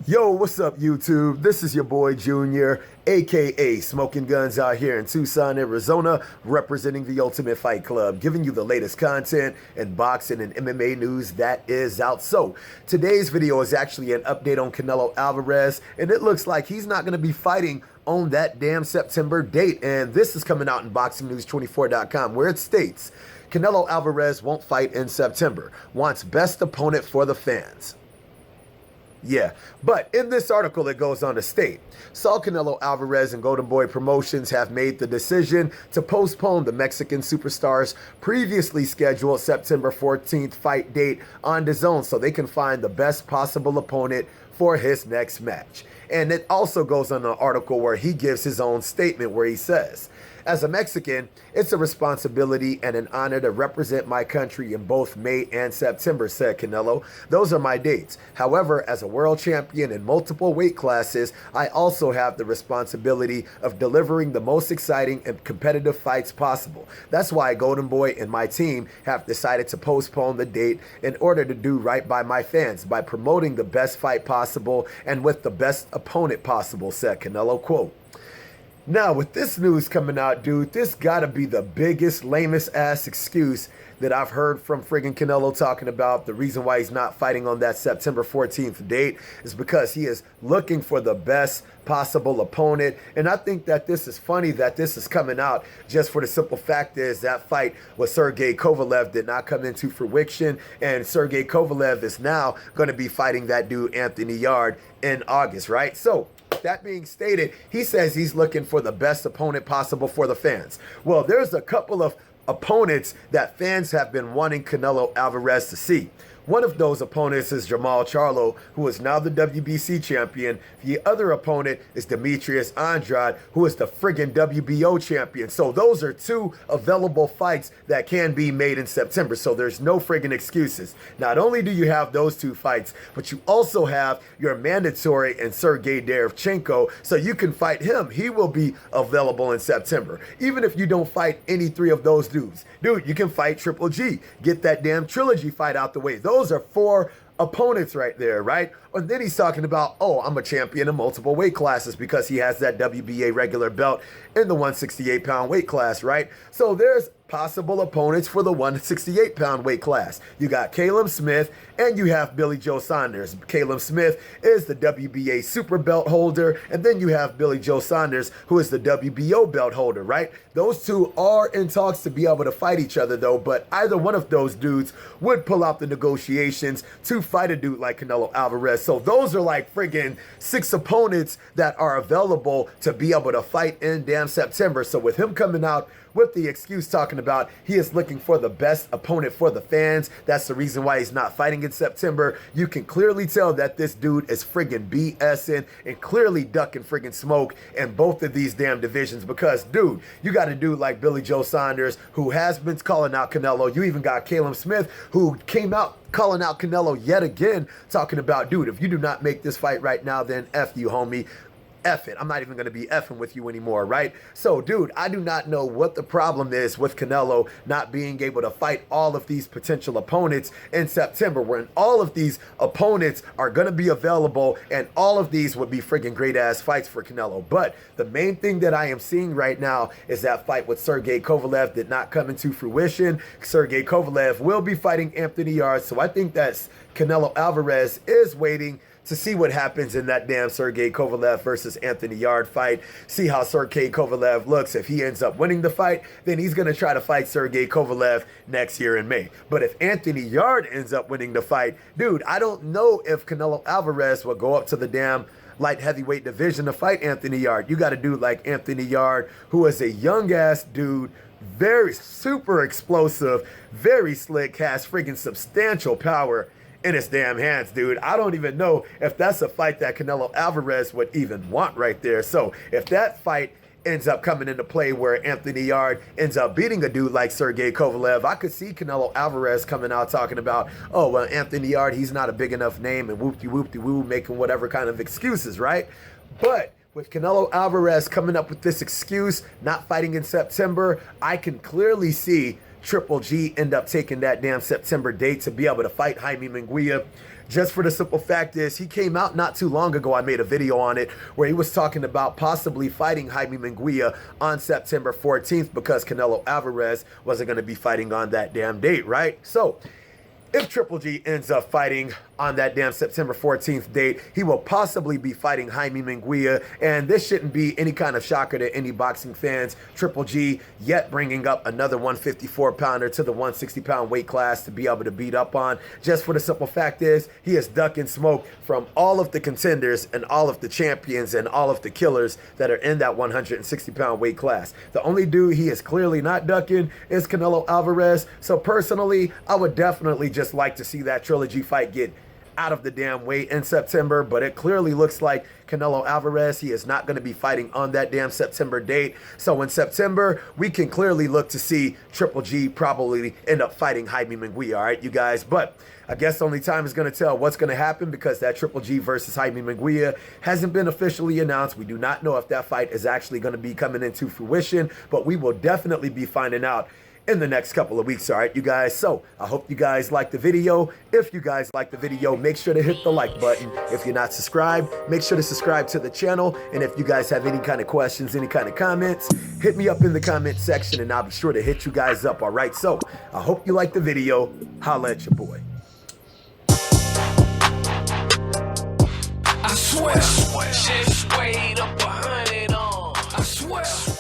Yo, what's up, YouTube? This is your boy Junior, aka Smoking Guns, out here in Tucson, Arizona, representing the Ultimate Fight Club, giving you the latest content in boxing and MMA news that is out. So, today's video is actually an update on Canelo Alvarez, and it looks like he's not going to be fighting on that damn September date. And this is coming out in BoxingNews24.com, where it states, Canelo Alvarez won't fight in September, wants best opponent for the fans. Yeah, but in this article, it goes on to state, Saul Canelo Alvarez and Golden Boy Promotions have made the decision to postpone the Mexican superstar's previously scheduled September 14th fight date on DAZN so they can find the best possible opponent for his next match. And it also goes on an article where he gives his own statement where he says, as a Mexican, it's a responsibility and an honor to represent my country in both May and September, said Canelo. Those are my dates. However, as a world champion in multiple weight classes, I also have the responsibility of delivering the most exciting and competitive fights possible. That's why Golden Boy and my team have decided to postpone the date in order to do right by my fans by promoting the best fight possible and with the best opponent possible, said Canelo, quote. Now, with this news coming out, dude, this gotta be the biggest, lamest ass excuse that I've heard from friggin' Canelo talking about. The reason why he's not fighting on that September 14th date is because he is looking for the best possible opponent. And I think that this is funny that this is coming out just for the simple fact is that fight with Sergey Kovalev did not come into fruition. And Sergey Kovalev is now going to be fighting that dude, Anthony Yarde, in August, right? So, that being stated, he says he's looking for the best opponent possible for the fans. Well, there's a couple of opponents that fans have been wanting Canelo Alvarez to see. One of those opponents is Jamal Charlo, who is now the WBC champion. The other opponent is Demetrius Andrade, who is the friggin' WBO champion. So those are two available fights that can be made in September. So there's no friggin' excuses. Not only do you have those two fights, but you also have your mandatory and Sergey Derevchenko, so you can fight him. He will be available in September. Even if you don't fight any three of those dudes. Dude, you can fight Triple G. Get that damn trilogy fight out the way. Those are four opponents right there, right? And then he's talking about, oh, I'm a champion in multiple weight classes because he has that WBA regular belt in the 168-pound weight class, right? So there's possible opponents for the 168-pound weight class. You got Caleb Smith and you have Billy Joe Saunders. Caleb Smith is the WBA super belt holder, and then you have Billy Joe Saunders, who is the WBO belt holder, right? Those two are in talks to be able to fight each other, though, but either one of those dudes would pull out the negotiations to fight a dude like Canelo Alvarez. So those are like friggin' 6 opponents that are available to be able to fight in damn September. So with him coming out with the excuse talking about he is looking for the best opponent for the fans, that's the reason why he's not fighting in September. You can clearly tell that this dude is friggin' BSing and clearly ducking friggin' smoke in both of these damn divisions because, dude, you got a dude like Billy Joe Saunders who has been calling out Canelo. You even got Caleb Smith who came out calling out Canelo yet again, talking about, dude, if you do not make this fight right now, then F you, homie. F it. I'm not even going to be effing with you anymore, right? So, dude, I do not know what the problem is with Canelo not being able to fight all of these potential opponents in September, when all of these opponents are going to be available and all of these would be friggin' great-ass fights for Canelo. But the main thing that I am seeing right now is that fight with Sergey Kovalev did not come into fruition. Sergey Kovalev will be fighting Anthony Yarde, so I think that Canelo Alvarez is waiting to see what happens in that damn Sergey Kovalev versus Anthony Yarde fight. See how Sergey Kovalev looks. If he ends up winning the fight, then he's going to try to fight Sergey Kovalev next year in May. But if Anthony Yarde ends up winning the fight, dude, I don't know if Canelo Alvarez will go up to the damn light heavyweight division to fight Anthony Yarde. You got a dude like Anthony Yarde, who is a young-ass dude, very super explosive, very slick, has friggin' substantial power in his damn hands, dude. I don't even know if that's a fight that Canelo Alvarez would even want right there. So if that fight ends up coming into play where Anthony Yarde ends up beating a dude like Sergey Kovalev, I could see Canelo Alvarez coming out talking about, oh, well, Anthony Yarde, he's not a big enough name, and whoop-de-whoop-de-woo, making whatever kind of excuses, right? But with Canelo Alvarez coming up with this excuse, not fighting in September, I can clearly see Triple G end up taking that damn September date to be able to fight Jaime Munguia. Just for the simple fact is, he came out not too long ago, I made a video on it, where he was talking about possibly fighting Jaime Munguia on September 14th because Canelo Alvarez wasn't going to be fighting on that damn date, right? So, if Triple G ends up fighting on that damn September 14th date, he will possibly be fighting Jaime Munguia, and this shouldn't be any kind of shocker to any boxing fans. Triple G yet bringing up another 154-pounder to the 160-pound weight class to be able to beat up on. Just for the simple fact is, he is ducking smoke from all of the contenders and all of the champions and all of the killers that are in that 160-pound weight class. The only dude he is clearly not ducking is Canelo Alvarez. So personally, I would definitely just like to see that trilogy fight get out of the damn way in September, but it clearly looks like Canelo Alvarez, he is not going to be fighting on that damn September date. So in September, we can clearly look to see Triple G probably end up fighting Jaime Munguia, all right, you guys? But I guess only time is going to tell what's going to happen, because that Triple G versus Jaime Munguia hasn't been officially announced. We do not know if that fight is actually going to be coming into fruition, but we will definitely be finding out in the next couple of weeks, all right, you guys? So I hope you guys like the video. If you guys like the video, make sure to hit the like button. If you're not subscribed, make sure to subscribe to the channel. And if you guys have any kind of questions, any kind of comments, hit me up in the comment section and I'll be sure to hit you guys up, all right? So I hope you like the video. Holla at your boy. I swear, shit's weighed up 100 on. I swear.